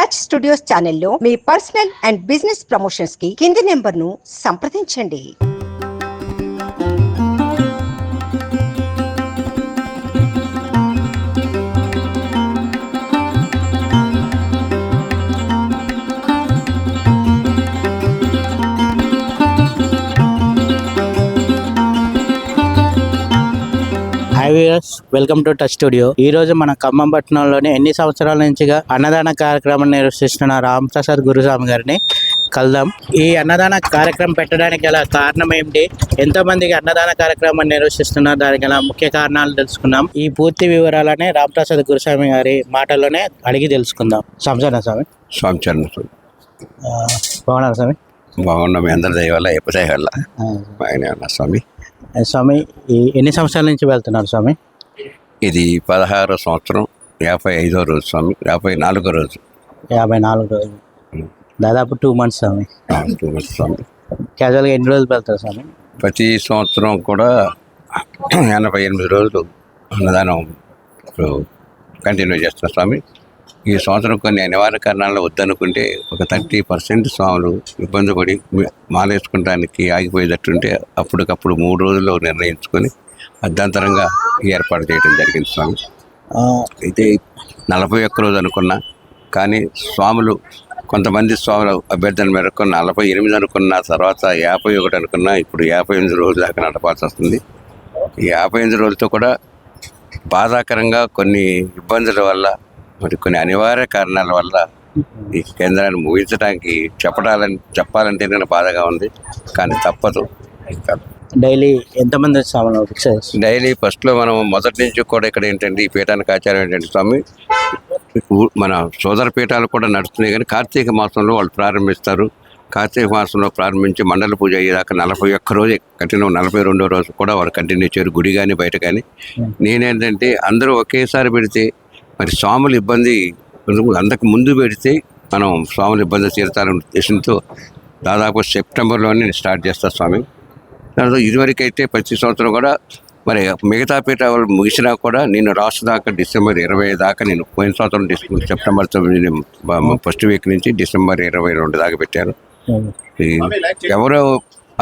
Touch studios ఛానల్లో మీ personal and business promotions కి కింది నెంబర్ ను సంప్రదించండి. Hi viewers, welcome to touch studio. ఈ రోజు మన ఖమ్మం పట్టణంలోని ఎన్ని సంవత్సరాల నుంచిగా అన్నదాన కార్యక్రమం నిర్వహిస్తున్న రామప్రసాద్ గురుస్వామి గారిని కలుద్దాం. ఈ అన్నదాన కార్యక్రమం పెట్టడానికి గల కారణం ఏమిటి, ఎంతో మందికి అన్నదాన కార్యక్రమం నిర్వహిస్తున్నారు, దానికి గల ముఖ్య కారణాలు తెలుసుకుందాం. ఈ పూర్తి వివరాలనే రామప్రసాద్ గురుస్వామి గారి మాటల్లోనే అడిగి తెలుసుకుందాం. సంచరణ స్వామి. సంచరణ బాగున్నారు స్వామి? బాగున్నాం, మీ అందరి దయ వల్ల ఎప్పుడు దయ వల్ల బాగానే ఉన్నా స్వామి. స్వామి, ఎన్ని సంవత్సరాల నుంచి వెళ్తున్నారు స్వామి? ఇది 16వ సంవత్సరం, 55వ రోజు స్వామి, 54వ రోజు. 54 రోజులు, దాదాపు 2 months స్వామి. 2 months స్వామి. క్యాజువల్గా ఎన్ని రోజులు వెళ్తారు స్వామి? ప్రతి సంవత్సరం కూడా 88 రోజులు అన్నదానం కంటిన్యూ చేస్తున్నా స్వామి. ఈ సంవత్సరం కొన్ని అనివార్య కారణాల్లో వద్దనుకుంటే ఒక 30% స్వాములు ఇబ్బంది పడి మాలేసుకుంటానికి ఆగిపోయేటట్టుంటే అప్పటికప్పుడు 3 రోజుల్లో నిర్ణయించుకొని అర్ధాంతరంగా ఏర్పాటు చేయడం జరిగింది స్వామి. అయితే 41 రోజు అనుకున్నా, కానీ స్వాములు కొంతమంది స్వాముల అభ్యర్థన మేరకు 48 అనుకున్న తర్వాత 51 అనుకున్నా, ఇప్పుడు 58 రోజుల దాకా నడపాల్సి వస్తుంది. ఈ 58 రోజులతో కూడా బాధాకరంగా కొన్ని ఇబ్బందుల వల్ల, మరి కొన్ని అనివార్య కారణాల వల్ల ఈ కేంద్రాన్ని ముగించడానికి చెప్పాలంటే నేను బాధగా ఉంది, కానీ తప్పదు. డైలీ ఎంతమంది స్వాములు? డైలీ ఫస్ట్లో మనం మొదటి నుంచి కూడా ఇక్కడ ఏంటంటే ఈ పీఠానికి ఆచారం ఏంటంటే స్వామి, మన సోదర పీఠాలు కూడా నడుస్తున్నాయి, కానీ కార్తీక మాసంలో వాళ్ళు ప్రారంభిస్తారు. కార్తీక మాసంలో ప్రారంభించి మండల పూజ అయ్యేదాకా 41 రోజు కంటిన్యూ, 42వ రోజు కూడా వాళ్ళు కంటిన్యూ చేయరు, గుడి కానీ బయట కానీ. నేనేంటంటే అందరూ ఒకేసారి పెడితే మరి స్వాములు ఇబ్బంది, అంతకు ముందు పెడితే మనం స్వాములు ఇబ్బంది తీరుతారనే ఉద్దేశంతో దాదాపు సెప్టెంబర్లోనే నేను స్టార్ట్ చేస్తాను స్వామి. దాంతో ఇదివరకైతే ప్రతి సంవత్సరం కూడా మరి మిగతా పీఠాలు ముగిసినా కూడా నేను రాష్ట్ర దాకా December 20 దాకా, నేను పోయిన సంవత్సరం సెప్టెంబర్ 9 ఫస్ట్ వీక్ నుంచి December 22 దాకా పెట్టాను. ఎవరో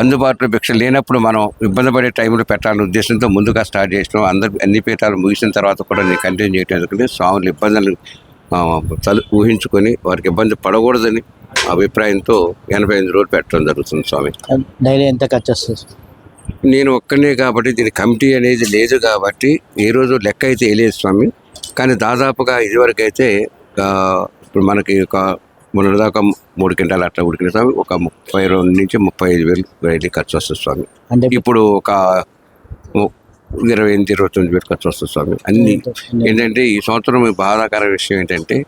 అందుబాటులో భిక్ష లేనప్పుడు మనం ఇబ్బంది పడే టైంలో పెట్టాలనే ఉద్దేశంతో ముందుగా స్టార్ట్ చేసినాం. అన్ని పీఠాలు ముగిసిన తర్వాత కూడా నేను కంటిన్యూ చేయడం ఎందుకంటే స్వాములు ఇబ్బందులు ఊహించుకొని వారికి ఇబ్బంది పడకూడదని అభిప్రాయంతో 85 రోజులు పెట్టడం జరుగుతుంది స్వామి. డైలీ ఎంత ఖర్చు వస్తుంది? నేను ఒక్కనే కాబట్టి దీని కమిటీ అనేది లేదు కాబట్టి ఏ రోజు లెక్క అయితే వేయలేదు స్వామి. కానీ దాదాపుగా ఇదివరకు అయితే ఇప్పుడు మనకి ఒక మొన్నటిదాకా 3 క్వింటాలు అట్లా ఉడికిన స్వామి, ఒక 32 నుంచి 35 వేలు ఖర్చు వస్తుంది స్వామి. అంటే ఇప్పుడు ఒక 28-29 వేలు ఖర్చు వస్తుంది స్వామి. అన్ని ఏంటంటే ఈ సంవత్సరం బాధాకర విషయం ఏంటంటే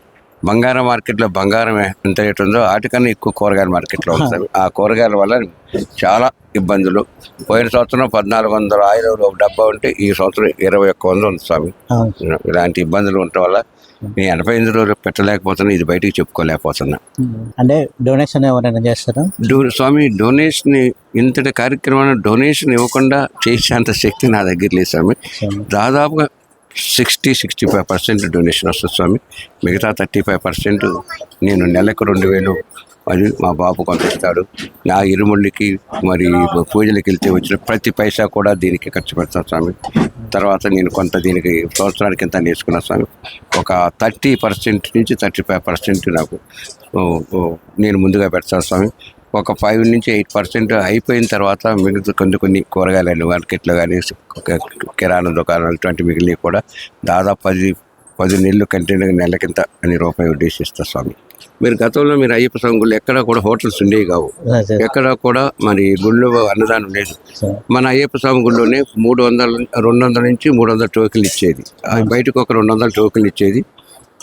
బంగారం మార్కెట్లో బంగారం ఎంత రేట్ ఉందో వాటికన్నా ఎక్కువ కూరగాయల మార్కెట్లో ఉంది. ఆ కూరగాయల వల్ల చాలా ఇబ్బందులు. పోయిన సంవత్సరం 1400 ఆయిల్ ఒక డబ్బా ఉంటే ఈ సంవత్సరం 2100 ఉంది స్వామి. ఇలాంటి ఇబ్బందులు ఉండటం వల్ల నేను 85 రోజులు పెట్టలేకపోతున్నా, ఇది బయటికి చెప్పుకోలేకపోతున్నా. అంటే డొనేషన్ ఎవరైనా చేస్తారా స్వామి? డొనేషన్ ఇంతటి కార్యక్రమాన్ని డొనేషన్ ఇవ్వకుండా చేసేంత శక్తి నా దగ్గర లేదు స్వామి. దాదాపుగా 60-65% డొనేషన్ వస్తుంది స్వామి. మిగతా 35% నేను నెలకు 2000 అది మా బాబు కొంత ఇస్తాడు. నా ఇరుముళ్ళకి మరి పూజలకి వెళ్తే వచ్చిన ప్రతి పైసా కూడా దీనికి ఖర్చు పెడతాను స్వామి. తర్వాత నేను కొంత దీనికి సంవత్సరానికి ఎంత నేర్చుకున్నాను స్వామి. ఒక 30% నుంచి 35% నాకు నేను ముందుగా పెడతాను స్వామి. ఒక 5-8% అయిపోయిన తర్వాత మిగతా కొన్ని కూరగాయలు మార్కెట్లో కానీ కిరాణా దుకాణాలు ఇటువంటి మిగిలినవి కూడా దాదాపు 10 నెలలు కంటిన్యూగా నెలకింత అని రూపాయి ఉద్దేశిస్తారు స్వామి. మీరు గతంలో మీరు అయ్యప్ప స్వామి గుళ్ళు ఎక్కడ కూడా హోటల్స్ ఉండేవి కావు, ఎక్కడ కూడా మరి గుళ్ళో అన్నదానం లేదు. మన అయ్యప్ప స్వామి గుళ్ళోనే 200 నుంచి 300 టోకెన్లు ఇచ్చేది, బయటకు ఒక 200 టోకెన్లు ఇచ్చేది.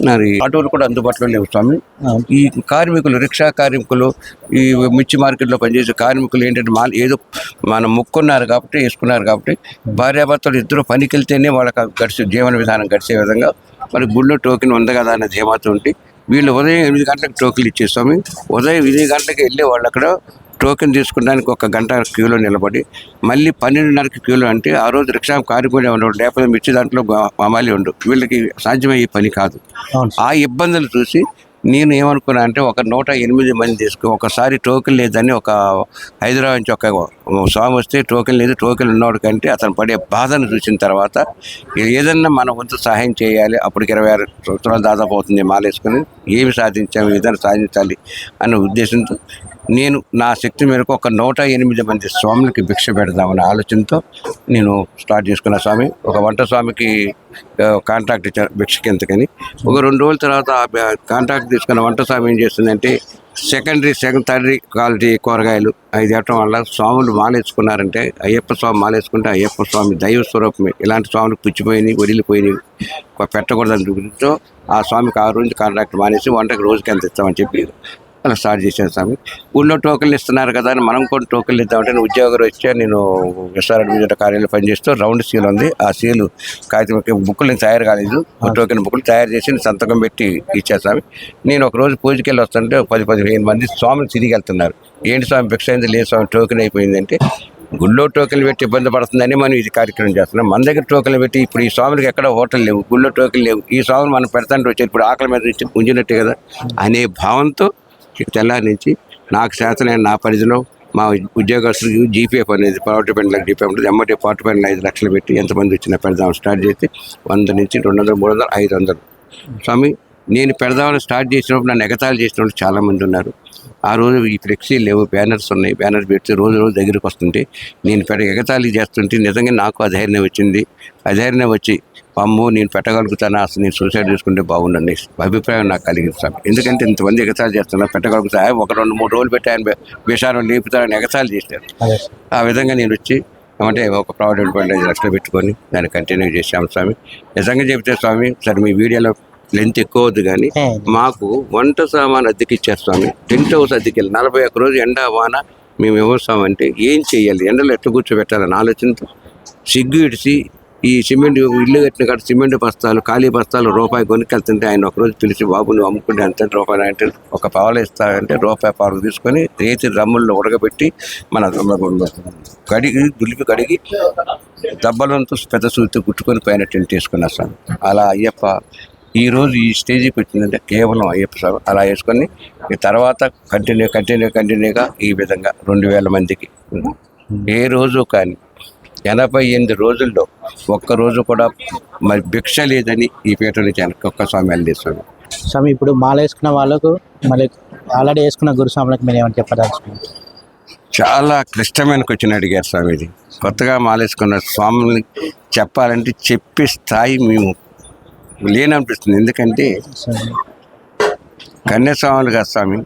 మరి ఆటోలు కూడా అందుబాటులో లేవు స్వామి. ఈ కార్మికులు, రిక్షా కార్మికులు, ఈ మిర్చి మార్కెట్లో పనిచేసే కార్మికులు ఏంటంటే ఏదో మనం మొక్కున్నారు కాబట్టి వేసుకున్నారు కాబట్టి భార్యాభర్తలు ఇద్దరు పనికి వెళ్తేనే వాళ్ళకి జీవన విధానం గడిచే విధంగా మరి గుళ్ళో టోకెన్ ఉంది కదా అనే ధీమాతో ఉంటే వీళ్ళు ఉదయం 8 గంటలకు టోకెన్లు ఇచ్చే స్వామి. ఉదయం 8 గంటలకు వెళ్ళే వాళ్ళు అక్కడ టోకెన్ తీసుకున్నానికి 1 గంట క్యూలో నిలబడి మళ్ళీ 12:30 క్యూలో, అంటే ఆ రోజు రిక్షా కారిపోయి ఉండవు, లేకపోతే మిర్చి దాంట్లో మామాలి ఉండవు. వీళ్ళకి సాధ్యమయ్యే పని కాదు. ఆ ఇబ్బందులు చూసి నేను ఏమనుకున్నా అంటే ఒక 108 మంది తీసుకుని ఒకసారి టోకెన్ లేదని ఒక హైదరాబాద్ నుంచి ఒక స్వామి వస్తే టోకెన్ లేదు, టోకెన్ ఉన్నవాడు కంటే అతను పడే బాధను చూసిన తర్వాత ఏదన్నా మన వంతు సహాయం చేయాలి. అప్పటికి 26 సంవత్సరాలు దాదాపు అవుతుంది మాలేసుకుని, ఏమి సాధించాము, ఏదైనా సాధించాలి అన్న ఉద్దేశంతో నేను నా శక్తి మేరకు ఒక 108 మంది స్వాములకి భిక్ష పెడదామనే ఆలోచనతో నేను స్టార్ట్ చేసుకున్న స్వామి. ఒక వంట స్వామికి కాంట్రాక్ట్ ఇచ్చారు భిక్షకి ఎంతకని. ఒక 2 రోజుల తర్వాత కాంట్రాక్ట్ తీసుకున్న వంట స్వామి ఏం చేస్తుందంటే సెకండ్ థర్డ్ క్వాలిటీ కూరగాయలు అది తేవటం వల్ల స్వాములు మాలేసుకున్నారంటే, అయ్యప్ప స్వామి మాలేసుకుంటే అయ్యప్ప స్వామి దైవ స్వరూపమే, ఇలాంటి స్వాములు పుచ్చిపోయినాయి, వదిలిపోయినాయి, పెట్టకూడదని చూపించో ఆ స్వామికి ఆ రోజు కాంట్రాక్ట్ మానేసి వంటకి రోజుకి ఎంత ఇస్తామని చెప్పి అలా స్టార్ట్ చేశాను స్వామి. ఊళ్ళో టోకెన్లు ఇస్తున్నారు కదా అని మనం కూడా టోకెన్లు ఇద్దామంటే నేను ఉద్యోగం వచ్చా. నేను ఎస్ఆర్ఎడ్ విజయ కార్యాలయంలో పనిచేస్తూ రౌండ్ సీల్ ఉంది, ఆ సీలు కాగితం బుక్కులు తయారు కాలేదు, టోకెన్ బుక్కులు తయారు చేసి సంతకం పెట్టి ఇచ్చాను స్వామి. నేను ఒక రోజు పూజకి వెళ్ళి వస్తుంటే 10-15 మంది స్వాములు తిరిగి వెళ్తున్నారు. ఏంటి స్వామి భిక్ష అయింది? లేదు స్వామి టోకెన్ అయిపోయిందంటే, గుళ్ళో టోకెన్లు పెట్టి ఇబ్బంది పడుతుందని మనం ఇది కార్యక్రమం చేస్తున్నాం. మన దగ్గర టోకెన్లు పెట్టి ఇప్పుడు ఈ స్వాములకి ఎక్కడ హోటల్ లేవు, గుళ్ళో టోకెన్ లేవు, ఈ స్వాములు మనం పెడతాంటే వచ్చారు, ఇప్పుడు ఆకలి మీద ఉంచినట్టే కదా అనే భావంతో తెల్లారి నుంచి నాకు శాతనైన నా పరిధిలో మా ఉద్యోగస్తులకు జీపీఎఫ్ అనేది పవర్టీ పెండ్లకు జీపీఎఫ్ ఉంటుంది, ఎమ్మటి పవర్టీ పెండ్లు 5 లక్షలు పెట్టి ఎంతమంది వచ్చినా పెడదాం స్టార్ట్ చేసి 100 నుంచి 200, 300, 500 స్వామి. నేను పెడదామని స్టార్ట్ చేసినప్పుడు నన్ను ఎగతాళి చేసిన వాళ్ళు చాలామంది ఉన్నారు. ఆ రోజు ఈ ఫ్లెక్సీ లేవు, బ్యానర్స్ ఉన్నాయి, బ్యానర్స్ పెడితే రోజు దగ్గరికి వస్తుంటే నేను ఎగతాళి చేస్తుంటే నిజంగా నాకు అధైర్యం వచ్చింది. అధైర్యం వచ్చి అమ్మో నేను పెట్టగలుగుతానా, అసలు నేను సూసైడ్ చేసుకుంటే బాగుండండి అభిప్రాయం నాకు కలిగింది సార్. ఎందుకంటే ఇంతమంది ఎగతాళి చేస్తున్నా, పెట్టగలుగుతా, ఒక 2-3 రోజులు పెట్టి ఆయన విషారం లేపుతారని ఎగతాళి చేశారు. ఆ విధంగా నేను వచ్చి అంటే ఒక ప్రావిడెంట్ ఫండ్ 5 లక్షలు పెట్టుకొని దాన్ని కంటిన్యూ చేశాము స్వామి. నిజంగా చెబితే స్వామి, సరే మీ వీడియోలో లెంత్ ఎక్కువ అవుద్ది కానీ మాకు వంట సామాన్ అద్దెకి ఇచ్చారు స్వామి. టెంట్ హౌస్ అద్దెకి 41 రోజు ఎండ వాన మేము ఇవ్వస్తామంటే ఏం చేయాలి, ఎండలో ఎట్లా కూర్చోబెట్టాలని ఆలోచనతో సిగ్గు ఇడిచి ఈ సిమెంట్ ఇల్లు కట్టిన కాడ సిమెంట్ బస్తాలు ఖాళీ బస్తాలు రూపాయి కొనుక్కెళ్తుంటే ఆయన ఒకరోజు పిలిచి, బాబు నువ్వు అమ్ముకుంటే అంతే రూపాయి అంటే ఒక పావులు ఇస్తానంటే రూపాయి పావులు తీసుకొని రేతి రమ్ముల్లో ఉడకబెట్టి మన కడిగి దులిపి కడిగి దబ్బలంతో పెద్ద సూతితో కుట్టుకొని పైన టెంట్ వేసుకున్నా సార్. అలా అయ్యప్ప ఈరోజు ఈ స్టేజ్కి వచ్చిందంటే కేవలం అయ్యప్ప సార్ అలా వేసుకొని ఈ తర్వాత కంటిన్యూగా ఈ విధంగా 2000 మందికి ఏ రోజు కానీ 88 రోజుల్లో ఒక్కరోజు కూడా మరి భిక్ష లేదని ఈ పీట నుంచి ఒక్క స్వామి వెళ్ళేస్తాడు స్వామి. ఇప్పుడు మాల వేసుకున్న వాళ్ళకు మళ్ళీ ఆల్రెడీ వేసుకున్న గురుస్వాములకు మీరు ఏమైనా చెప్పదలుచుకున్నారు? చాలా క్లిష్టమైన క్వశ్చన్ అడిగారు స్వామి. ఇది కొత్తగా మాలేసుకున్న స్వాముల్ని చెప్పాలంటే చెప్పే స్థాయి మేము లేననిపిస్తుంది. ఎందుకంటే కన్యాస్వాములు కాదు స్వామి,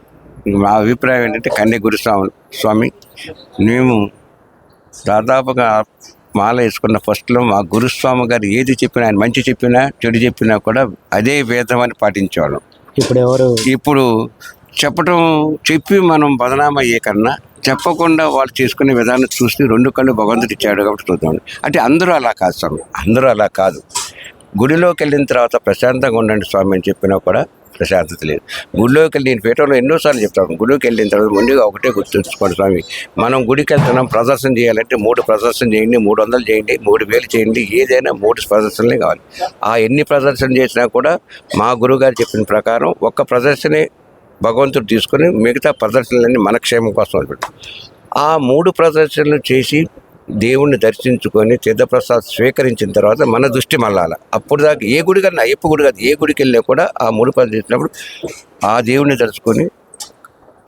మా అభిప్రాయం ఏంటంటే కన్య గురుస్వాములు స్వామి. మేము దాదాపుగా మాల వేసుకున్న ఫస్ట్లో మా గురుస్వామి గారు ఏది చెప్పినా, ఆయన మంచి చెప్పినా చెడు చెప్పినా కూడా అదే వేదమని పాటించేవాళ్ళం. ఇప్పుడు చెప్పి మనం బదనామా అయ్యే కన్నా చెప్పకుండా వాళ్ళు చేసుకునే విధానం చూసి 2 కళ్ళు భగవంతుడు ఇచ్చాడు కాబట్టి చూద్దాం. అంటే అందరూ అలా కాదు స్వామి, అందరూ అలా కాదు. గుడిలోకి వెళ్ళిన తర్వాత ప్రశాంతంగా ఉండండి స్వామి అని చెప్పినా కూడా ప్రశాంతత లేదు. గుడిలోకి వెళ్ళి నేను పేటలో ఎన్నోసార్లు చెప్తాను, గుడికి వెళ్ళిన తర్వాత ముందుగా ఒకటే గుర్తుంచుకోండి స్వామి, మనం గుడికి వెళ్తున్నాం, ప్రదర్శన చేయాలంటే 3 ప్రదర్శన చేయండి, 300 చేయండి, 3000 చేయండి, ఏదైనా 3 ప్రదర్శనలే కావాలి. ఆ ఎన్ని ప్రదర్శన చేసినా కూడా మా గురువుగారు చెప్పిన ప్రకారం ఒక్క ప్రదర్శనే భగవంతుడు తీసుకొని మిగతా ప్రదర్శనలన్నీ మన క్షేమం కోసం అనమాట. ఆ 3 ప్రదర్శనలు చేసి దేవుణ్ణి దర్శించుకొని తీర్థప్రసాద్ స్వీకరించిన తర్వాత మన దృష్టి మళ్ళాలి. అప్పుడు దాకా ఏ గుడి కన్నా, అయ్యప్ప గుడి కాదు, ఏ గుడికి వెళ్ళినా కూడా ఆ 3 పనులు చేసినప్పుడు ఆ దేవుణ్ణి దర్శించుకొని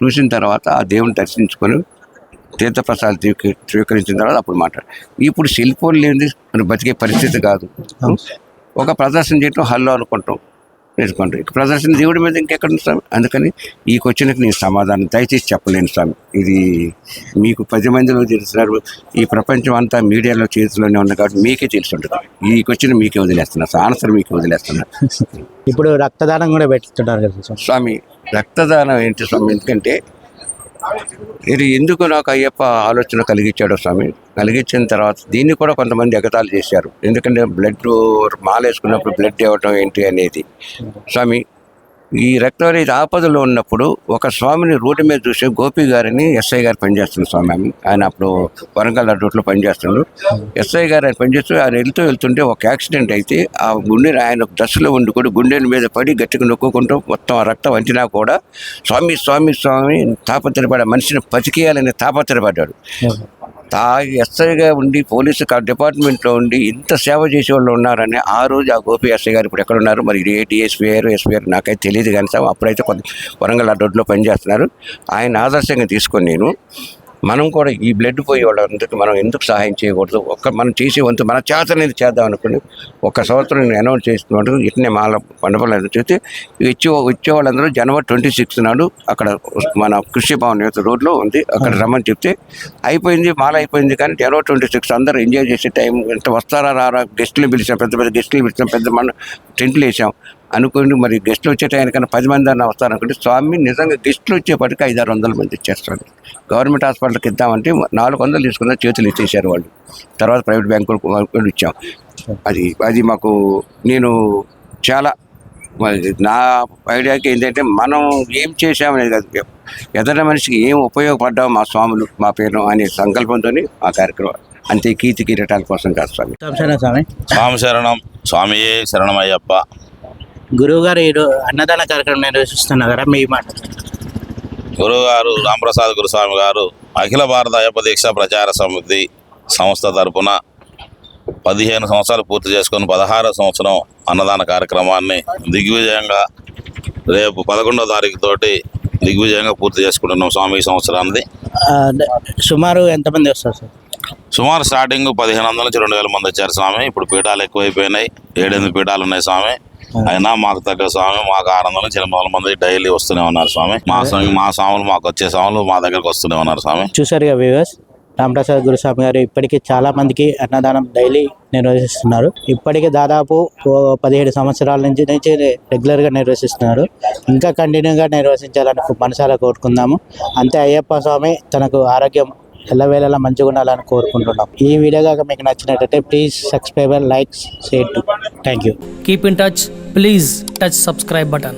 చూసిన తర్వాత ఆ దేవుని దర్శించుకొని తీర్థప్రసాద్ స్వీకరించిన తర్వాత అప్పుడు మాట్లాడు. ఇప్పుడు సెల్ ఫోన్ లేనిది మనం బతికే పరిస్థితి కాదు. ఒక ప్రదర్శన చేయటం హల్లో అనుకుంటాం, నేర్చుకుంటాం. ఇక ప్రదర్శన దేవుడి మీద ఇంకెక్కడ స్వామి. అందుకని ఈ క్వశ్చన్కి నేను సమాధానం దయచేసి చెప్పలేను స్వామి. ఇది మీకు 10 మందిలో తెలుస్తున్నారు, ఈ ప్రపంచం అంతా మీడియాలో చేతిలోనే ఉంది కాబట్టి మీకే తెలిసి ఉంటుంది. ఈ క్వశ్చన్ మీకే వదిలేస్తున్నా, ఆన్సర్ మీకే వదిలేస్తున్నా. ఇప్పుడు రక్తదానం కూడా పెట్టుతున్నారు కదా స్వామి. రక్తదానం ఏంటి స్వామి? ఎందుకంటే ఇది ఎందుకు నాకు అయ్యప్ప ఆలోచన కలిగించాడో స్వామి. కలిగించిన తర్వాత దీన్ని కూడా కొంతమంది ఎగతాళి చేశారు. ఎందుకంటే బ్లడ్ మాల వేసుకున్నప్పుడు బ్లడ్ ఇవ్వటం ఏంటి అనేది స్వామి. ఈ రెక్టరీ ఆపదలో ఉన్నప్పుడు ఒక స్వామిని రోడ్డు మీద చూసి గోపి గారిని ఎస్ఐ గారు పనిచేస్తున్న స్వామి ఆయన అప్పుడు వరంగల్ రూట్లో పనిచేస్తున్నాడు. ఎస్ఐ గారు ఆయన పనిచేస్తూ ఆయన వెళ్తుంటే ఒక యాక్సిడెంట్ అయితే ఆ గుండె ఆయన దశలో ఉండి కూడా గుండెల మీద పడి గట్టిగా నొక్కుంటూ మొత్తం ఆ రక్తం వంచినా కూడా స్వామి స్వామి స్వామి తాపత్రపడే మనిషిని బతికేయాలని తాపత్రపడ్డాడు. ఎస్ఐగా ఉండి పోలీసు డిపార్ట్మెంట్లో ఉండి ఇంత సేవ చేసే వాళ్ళు ఉన్నారని ఆ రోజు ఆ గోపి ఎస్ఐ గారు ఇప్పుడు ఎక్కడ ఉన్నారు మరి డిఎస్పీ గారు ఎస్పీ గారు నాకైతే తెలియదు కానీ సార్ అప్పుడైతే కొంత వరంగల్ రోడ్లో పనిచేస్తున్నారు. ఆయన ఆదర్శంగా తీసుకొని నేను మనం కూడా ఈ బ్లడ్ పోయే వాళ్ళందరికీ మనం ఎందుకు సహాయం చేయకూడదు, మనం చేసే వంతు మన చేతనేది చేద్దాం అనుకుని ఒక సంవత్సరం నేను అనౌన్స్ చేస్తున్నట్టు ఇట్నే మాల పండుగలు చూస్తే వచ్చే వాళ్ళందరూ జనవరి 26 నాడు అక్కడ మన కృషి భవన్ రోడ్లో ఉంది అక్కడ రమ్మని చెప్తే అయిపోయింది, మాల అయిపోయింది. కానీ జనవరి 26 అందరూ ఎంజాయ్ చేసే టైం ఎంత వస్తారా రారా, గెస్టులు పిలిచాం, పెద్ద పెద్ద గెస్టులు పిలిచాం, పెద్ద మన టెంట్లు వేసాం అనుకోండి. మరి గెస్టులు వచ్చే టైంకన్నా 10 మంది అన్న వస్తారనుకుంటే స్వామి నిజంగా గెస్టులు వచ్చేపటికి 500-600 మంది ఇచ్చేస్తారు. గవర్నమెంట్ హాస్పిటల్కి ఇద్దామంటే 400 తీసుకున్న చేతులు ఇచ్చేసారు వాళ్ళు. తర్వాత ప్రైవేట్ బ్యాంకులు ఇచ్చాం. అది మాకు నేను చాలా నా ఐడియాకి ఏంటంటే మనం ఏం చేసామనేది కాదు, ఎదట మనిషికి ఏం ఉపయోగపడ్డాం మా స్వాములు మా పేరు అనే సంకల్పంతో ఆ కార్యక్రమం అంతే. కీర్తి కిరీటాల కోసం కాదు స్వామి. స్వామి శరణం, స్వామియే శరణమయ్యప్ప. గురువు గారు అన్నదాన కార్యక్రమం నిర్వహిస్తున్నారు కదా, మీ మాట. గురువు గారు రాంప్రసాద్ గురుస్వామి గారు అఖిల భారత అయ్యప్ప దీక్ష ప్రచార సమితి సంస్థ తరపున 15 సంవత్సరాలు పూర్తి చేసుకుని 16వ సంవత్సరం అన్నదాన కార్యక్రమాన్ని దిగ్విజయంగా రేపు 11వ తారీఖు తోటి దిగ్విజయంగా పూర్తి చేసుకుంటున్నాం స్వామి ఈ సంవత్సరాన్ని. సుమారు ఎంతమంది వస్తారు సార్? సుమారు స్టార్టింగ్ 1500 నుంచి 2000 మంది వచ్చారు స్వామి. ఇప్పుడు పీఠాలు ఎక్కువైపోయినాయి, 7-8 పీఠాలు ఉన్నాయి స్వామి. అయినా మాకు తగ్గ స్వామి మాకు 600 నుంచి 800 మంది డైలీ వస్తూనే ఉన్నారు స్వామి. మా స్వాములు మాకు వచ్చే స్వాములు మా దగ్గరకు వస్తూనే ఉన్నారు స్వామి. చూసారు కదా వ్యూవర్స్, రాంప్రసాద్ గురుస్వామి గారు ఇప్పటికీ చాలా మందికి అన్నదానం డైలీ నిర్వహిస్తున్నారు. ఇప్పటికీ దాదాపు 17 సంవత్సరాల నుంచి రెగ్యులర్గా నిర్వహిస్తున్నారు. ఇంకా కంటిన్యూగా నిర్వహించాలని మనసారా కోరుకుందాము. అంతే అయ్యప్ప స్వామి తనకు ఆరోగ్యం ఎల్లవేళలా మంచిగా ఉండాలని కోరుకుంటున్నాం. ఈ వీడియో కనుక మీకు నచ్చినట్లయితే please subscribe, like, share. Thank you. Keep in touch. Please touch subscribe button.